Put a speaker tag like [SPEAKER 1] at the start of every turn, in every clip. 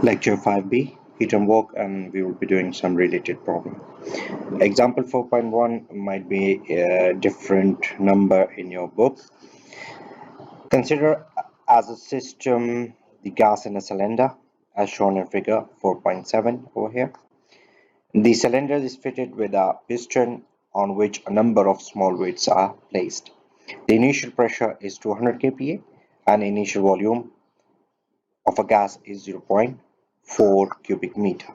[SPEAKER 1] Lecture 5B, heat and work, and we will be doing some related problem. Example 4.1 might be a different number in your book. Consider as a system the gas in a cylinder as shown in figure 4.7 over here. The cylinder is fitted with a piston on which a number of small weights are placed. The initial pressure is 200 kPa and initial volume of a gas is 0.4 cubic meter.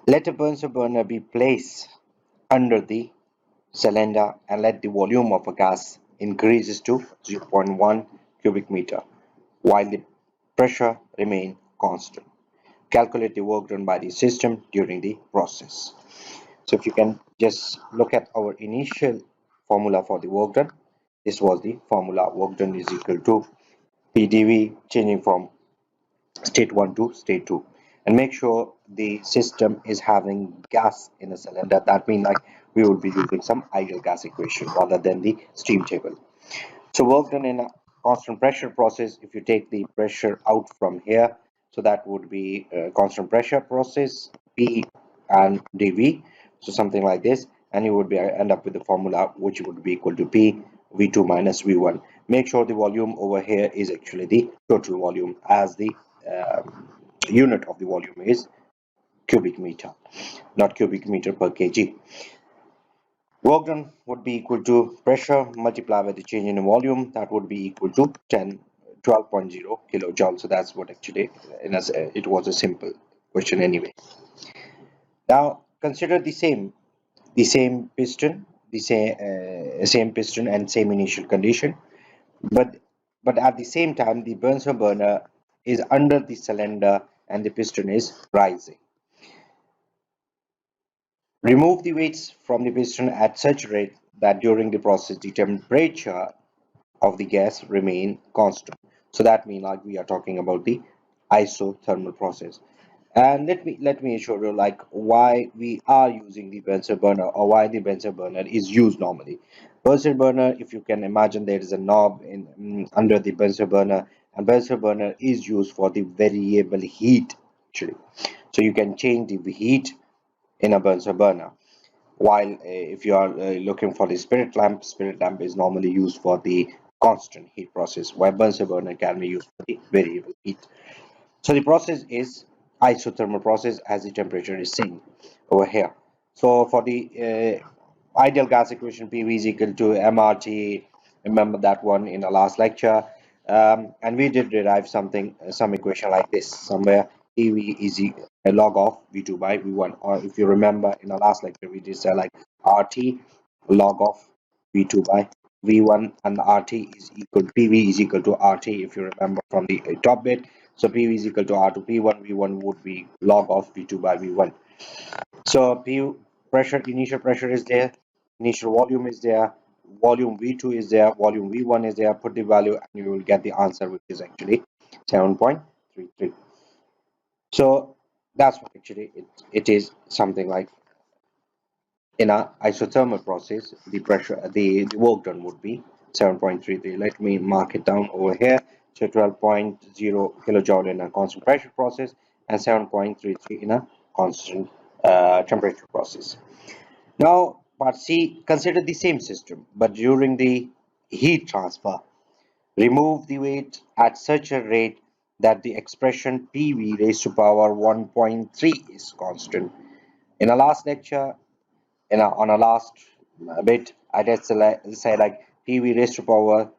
[SPEAKER 1] Let a Bunsen burner be placed under the cylinder and let the volume of a gas increases to 0.1 cubic meter while the pressure remain constant. Calculate the work done by the system during the process. So if you can just look at our initial formula for the work done, this was the formula. Work done is equal to PdV changing from state 1 to state 2, and make sure the system is having gas in a cylinder. That means like we will be using some ideal gas equation rather than the stream table. So work done in a constant pressure process, if you take the pressure out from here, so that would be a constant pressure process P and dV, so something like this, and you would be end up with the formula which would be equal to P V2 minus V1. Make sure the volume over here is actually the total volume, as the uh, unit of the volume is cubic meter, not cubic meter per kg. Work done would be equal to pressure multiplied by the change in volume. That would be equal to 12.0 kilojoule. So that's what actually it was a simple question anyway. Now consider the same piston, the same piston and same initial condition, but at the same time the Bunsen burner is under the cylinder and the piston is rising. Remove the weights from the piston at such rate that during the process the temperature of the gas remain constant. So that means like we are talking about the isothermal process. And let me assure you like why we are using the Bunsen burner, or why the Bunsen burner is used normally. Bunsen burner, if you can imagine, there is a knob in under the Bunsen burner, and Bunsen burner is used for the variable heat actually. So you can change the heat in a Bunsen burner. While if you are looking for the spirit lamp is normally used for the constant heat process, while Bunsen burner can be used for the variable heat. So the process is isothermal process, as the temperature is seen over here. So for the ideal gas equation, PV is equal to MRT. Remember that one in the last lecture. And we did derive some equation like this somewhere. PV is a log of V2 by V1. Or if you remember in the last lecture, we did say like RT log of V2 by V1, and the RT is equal PV is equal to RT if you remember from the top bit. So PV is equal to R to P1. V1 would be log of V2 by V1. So P pressure, initial pressure is there, initial volume is there, volume V2 is there, volume V1 is there. Put the value and you will get the answer, which is actually 7.33. So that's what actually it is something like in a isothermal process, the pressure, the work done would be 7.33. Let me mark it down over here. So 12.0 kilojoule in a constant pressure process and 7.33 in a constant temperature process. Now, part C, consider the same system, but during the heat transfer, remove the weight at such a rate that the expression PV raised to power 1.3 is constant. In our last lecture, on a last bit, I just say like PV raised to power,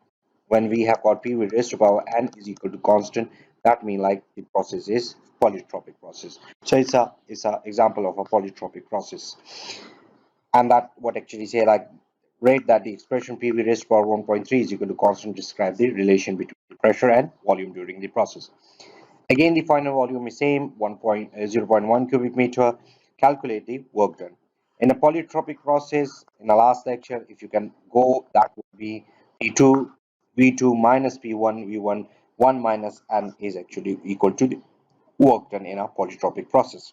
[SPEAKER 1] when we have got PV raised to power n is equal to constant, that means like the process is polytropic process. So it's a example of a polytropic process, and that what actually say like rate that the expression PV raised to power 1.3 is equal to constant describe the relation between the pressure and volume during the process. Again, the final volume is same 0.1 cubic meter. Calculate the work done. In a polytropic process, in the last lecture, if you can go, that would be P2, V2 minus P1, V1, 1 minus N is actually equal to the work done in a polytropic process.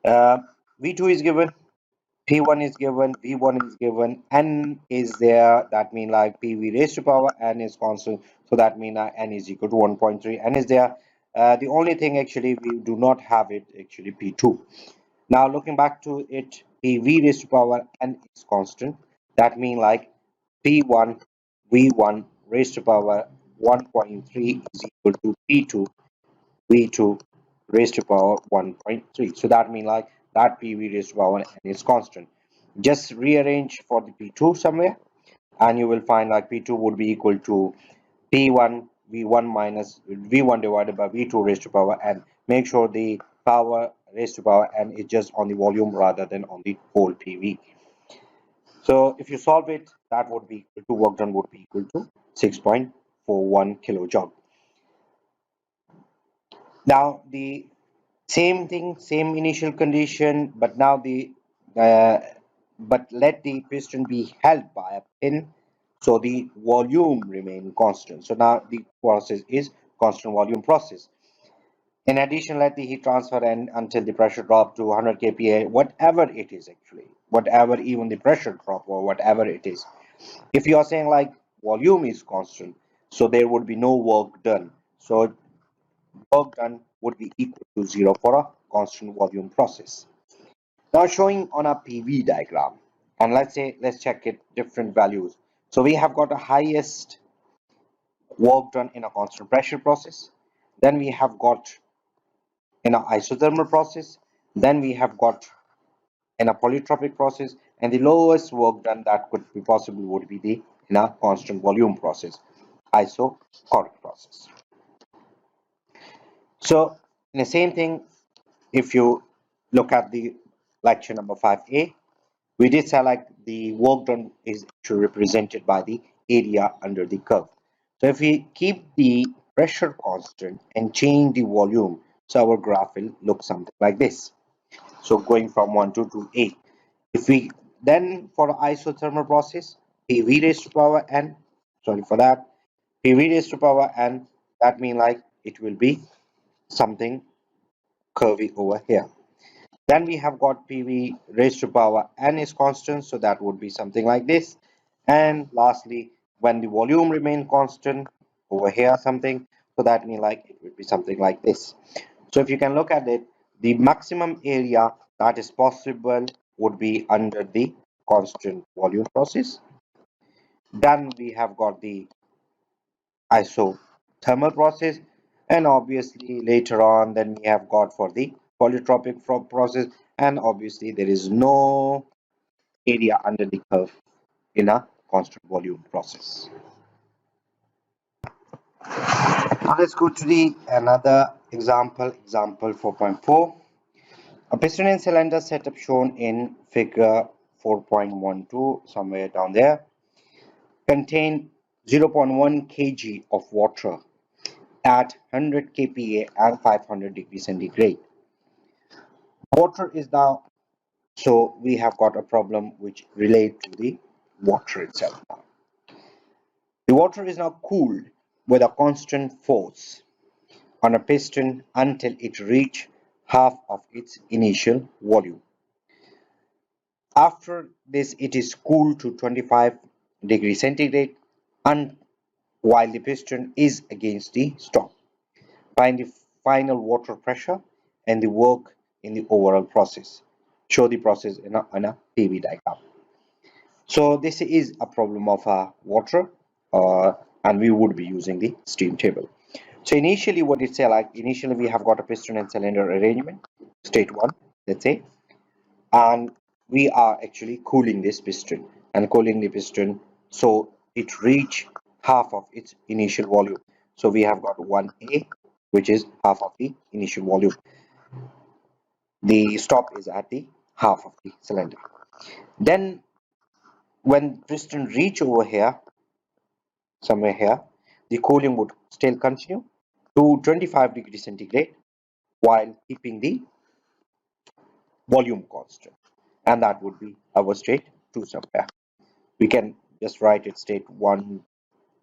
[SPEAKER 1] Uh, V2 is given, P1 is given, V1 is given, N is there. That means like PV raised to power N is constant. So that means N is equal to 1.3. N is there. The only thing actually we do not have it actually P2. Now looking back to it, PV raised to power n is constant. That means like P1 V1 raised to power 1.3 is equal to P2 V2 raised to power 1.3. So that means like that PV raised to power n is constant. Just rearrange for the P2 somewhere, and you will find like P2 would be equal to P1 V1 minus V1 divided by V2 raised to power n. Make sure the power raised to power n is just on the volume rather than on the whole PV. So if you solve it, that would be equal to work done would be equal to 6.41 kilojoule. Now the same thing, same initial condition, but now uh, but let the piston be held by a pin, so the volume remain constant. So now the process is constant volume process. In addition, let the heat transfer end until the pressure drop to 100 kPa, whatever it is actually, whatever even the pressure drop or whatever it is. If you are saying like volume is constant, so there would be no work done. So work done would be equal to zero for a constant volume process. Now showing on a PV diagram, and let's check it different values. So we have got a highest work done in a constant pressure process. Then we have got in a isothermal process. Then we have got in a polytropic process, and the lowest work done that could be possible would be the in a constant volume process, isochoric process. So in the same thing, if you look at the lecture number 5a, we did select the work done is actually represented by the area under the curve. So if we keep the pressure constant and change the volume, so our graph will look something like this. So going from 1 to 8. If we then for isothermal process, PV raised to power n, sorry for that, PV raised to power n, that means like it will be something curvy over here. Then we have got PV raised to power n is constant, so that would be something like this. And lastly, when the volume remain constant over here something, so that means like it would be something like this. So if you can look at it, the maximum area that is possible would be under the constant volume process. Then we have got the isothermal process, and obviously later on then we have got for the polytropic process, and obviously there is no area under the curve in a constant volume process. Now let's go to the another example 4.4. A piston and cylinder setup shown in figure 4.12 somewhere down there contain 0.1 kg of water at 100 kPa and 500 degrees centigrade. Water is now, so we have got a problem which relate to the water itself. The water is now cooled with a constant force on a piston until it reach half of its initial volume. After this, it is cooled to 25 degrees centigrade and while the piston is against the stop. Find the final water pressure and the work in the overall process. Show the process in a PV diagram. So this is a problem of water, and we would be using the steam table. So initially what it say like initially we have got a piston and cylinder arrangement, state 1, let's say, and we are actually cooling this piston and cooling the piston so it reach half of its initial volume. So we have got 1A, which is half of the initial volume. The stop is at the half of the cylinder. Then when piston reach over here, somewhere here, the cooling would still continue to 25 degrees centigrade while keeping the volume constant, and that would be our state 2 somewhere. We can just write it state 1,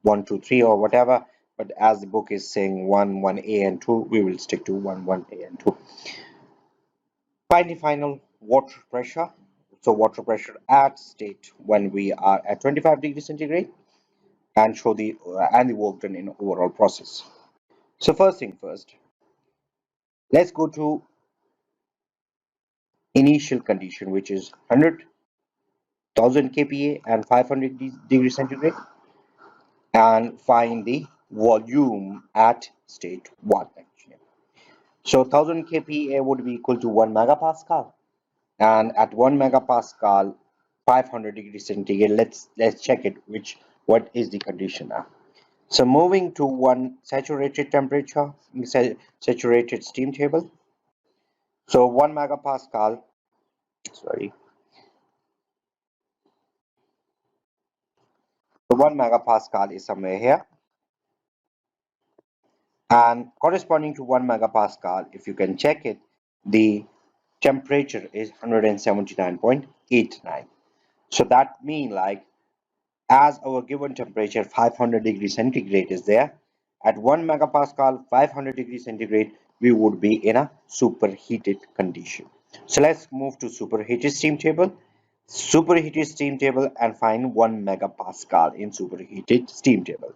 [SPEAKER 1] 1, 2, 3 or whatever, but as the book is saying 1, 1A and 2, we will stick to 1, 1A and 2. Find the final water pressure. So water pressure at state when we are at 25 degrees centigrade, and show the work done in overall process. So first thing first, Let's go to initial condition, which is 100,000 kPa and 500 degrees centigrade, and find the volume at state 1 actually. So 1000 kPa would be equal to 1 megapascal, and at 1 megapascal 500 degrees centigrade, let's check it, which what is the condition now. So moving to one saturated temperature, saturated steam table. So 1 megapascal, sorry, so 1 megapascal is somewhere here, and corresponding to 1 megapascal, if you can check it, the temperature is 179.89. So that means like, as our given temperature 500 degrees centigrade is there, at 1 megapascal 500 degrees centigrade, we would be in a superheated condition. So let's move to superheated steam table. Superheated steam table and find 1 megapascal in superheated steam table.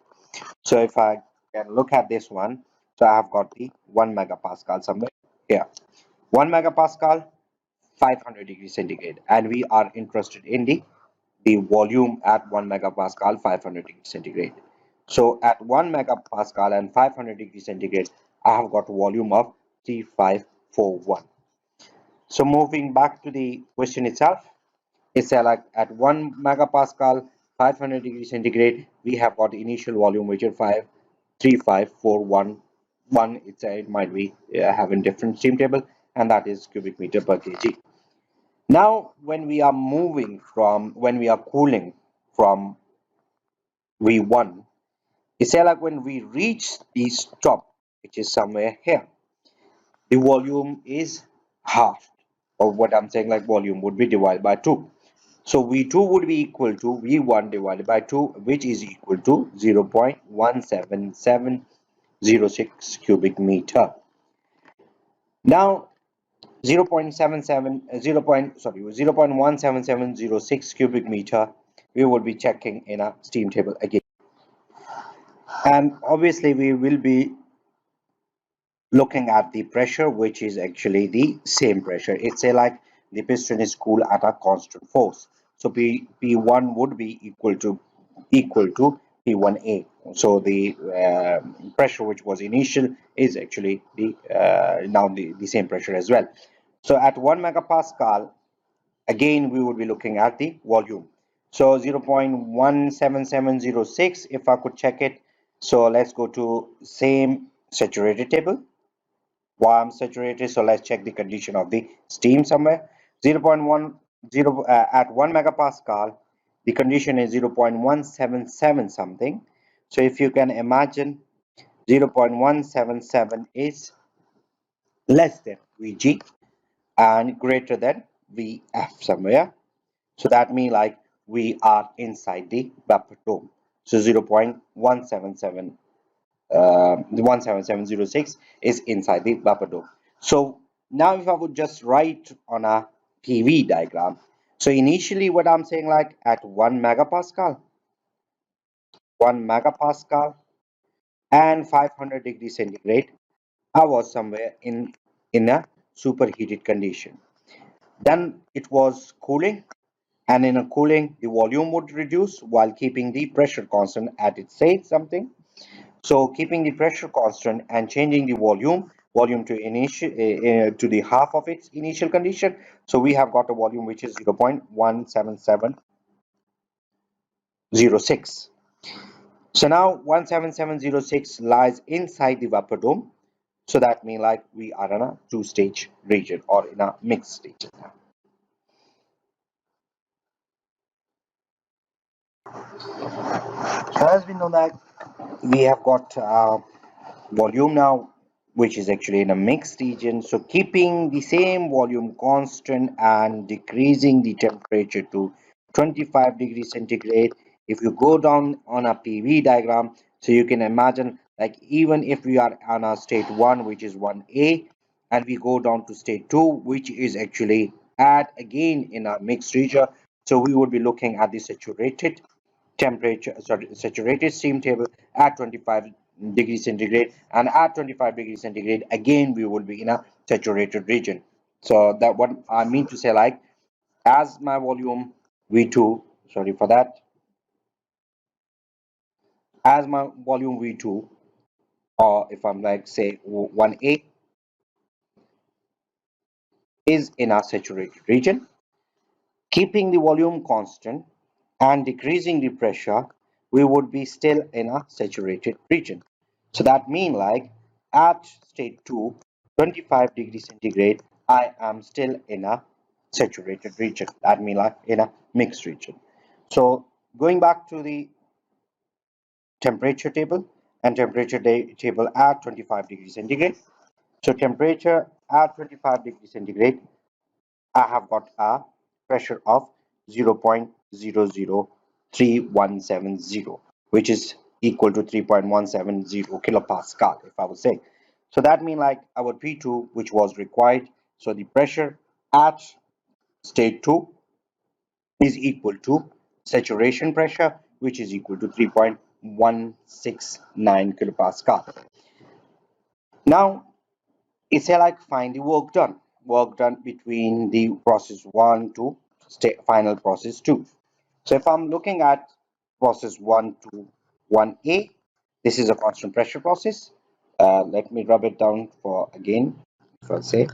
[SPEAKER 1] So if I can look at this one, so I have got the 1 megapascal somewhere here. 1 megapascal, 500 degrees centigrade, and we are interested in the volume at 1 megapascal 500 degrees centigrade. So at 1 megapascal and 500 degrees centigrade, I have got a volume of 3541. So moving back to the question itself, it's like at 1 megapascal 500 degrees centigrade, we have got the initial volume which is 53541. It might be having different steam table, and that is cubic meter per kg. Now when we are moving from, when we are cooling from V1, it's like when we reach the stop, which is somewhere here, the volume is half of what I'm saying, like volume would be divided by 2. So V2 would be equal to V1 divided by 2, which is equal to 0.17706 cubic meter. Now 0.17706 cubic meter, we will be checking in a steam table again, and obviously we will be looking at the pressure, which is actually the same pressure. It's a like the piston is cooled at a constant force, so P1 would be equal to P1A. So the pressure which was initial is actually the now the same pressure as well. So at 1 megapascal, again we would be looking at the volume. So 0.17706, if I could check it. So let's go to same saturated table, warm saturated. So let's check the condition of the steam somewhere. 0.10 at 1 megapascal, the condition is 0.177 something. So if you can imagine, 0.177 is less than Vg and greater than Vf somewhere. So that means like we are inside the vapor dome. So 0.177 17706 is inside the vapor dome. So now if I would just write on a PV diagram, so initially what I'm saying, like at 1 megapascal, 1 megapascal and 500 degrees centigrade, I was somewhere in a superheated condition. Then it was cooling, and in a cooling the volume would reduce while keeping the pressure constant at its state something. So keeping the pressure constant and changing the volume to initial to the half of its initial condition. So we have got a volume which is 0.17706. So now 17706 lies inside the vapor dome. So that means like we are in a two-stage region or in a mixed stage now. So as we know that we have got volume now, which is actually in a mixed region. So keeping the same volume constant and decreasing the temperature to 25 degrees centigrade. If you go down on a PV diagram, so you can imagine like even if we are on a state 1, which is 1A, and we go down to state 2, which is actually at again in a mixed region, so we would be looking at the saturated temperature, sorry, saturated steam table at 25 degrees centigrade, and at 25 degrees centigrade again we will be in a saturated region. So that what I mean to say, like, as my volume V2, sorry for that, as my volume V2, or if I'm like say 1A, is in a saturated region, keeping the volume constant and decreasing the pressure, we would be still in a saturated region. So that means, like, at state 2, 25 degrees centigrade, I am still in a saturated region. That means like in a mixed region. So going back to the temperature table, and temperature table at 25 degrees centigrade. So temperature at 25 degrees centigrade, I have got a pressure of 0.003170, which is equal to 3.170 kilopascal, if I would say. So that means like our P2, which was required, so the pressure at state 2 is equal to saturation pressure, which is equal to 3.169 kilopascal. Now, it's like find the work done between the process 1 to final process 2. So if I'm looking at process 1 to 1A, this is a constant pressure process. Let me rub it down for again, if I say.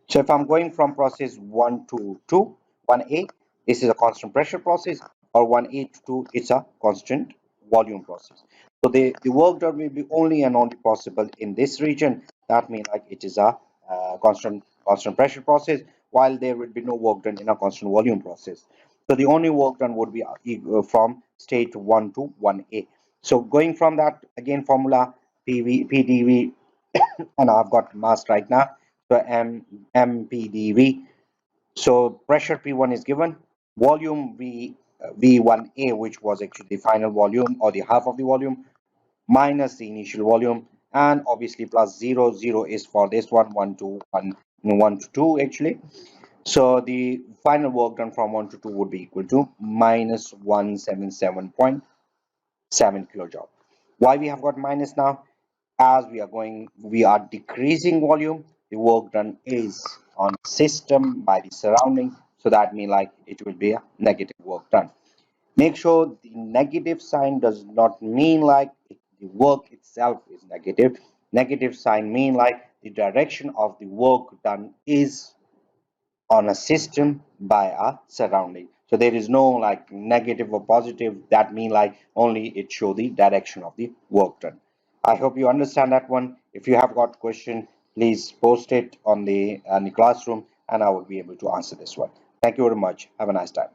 [SPEAKER 1] So if I'm going from process 1 to 2, 1A, this is a constant pressure process, or 1A to 2, it's a constant volume process. So the work done will be only and only possible in this region. That means like it is a constant pressure process, while there will be no work done in a constant volume process. So the only work done would be from state 1 to 1A. So going from that, again, formula PdV, and I've got mass right now. So MPdV. So pressure P1 is given, volume V1A, which was actually the final volume or the half of the volume, minus the initial volume, and obviously plus 0. 0 is for this one, 1 to 1, 1 to 2 actually. So the final work done from 1 to 2 would be equal to minus 177.7 kilojoule. Why we have got minus now? As we are decreasing volume, the work done is on system by the surrounding. So that means like it will be a negative work done. Make sure the negative sign does not mean like the work itself is negative. Negative sign mean like the direction of the work done is on a system by a surrounding. So there is no like negative or positive. That mean like only it show the direction of the work done. I hope you understand that one. If you have got question, please post it on the classroom, and I will be able to answer this one. Thank you very much. Have a nice time.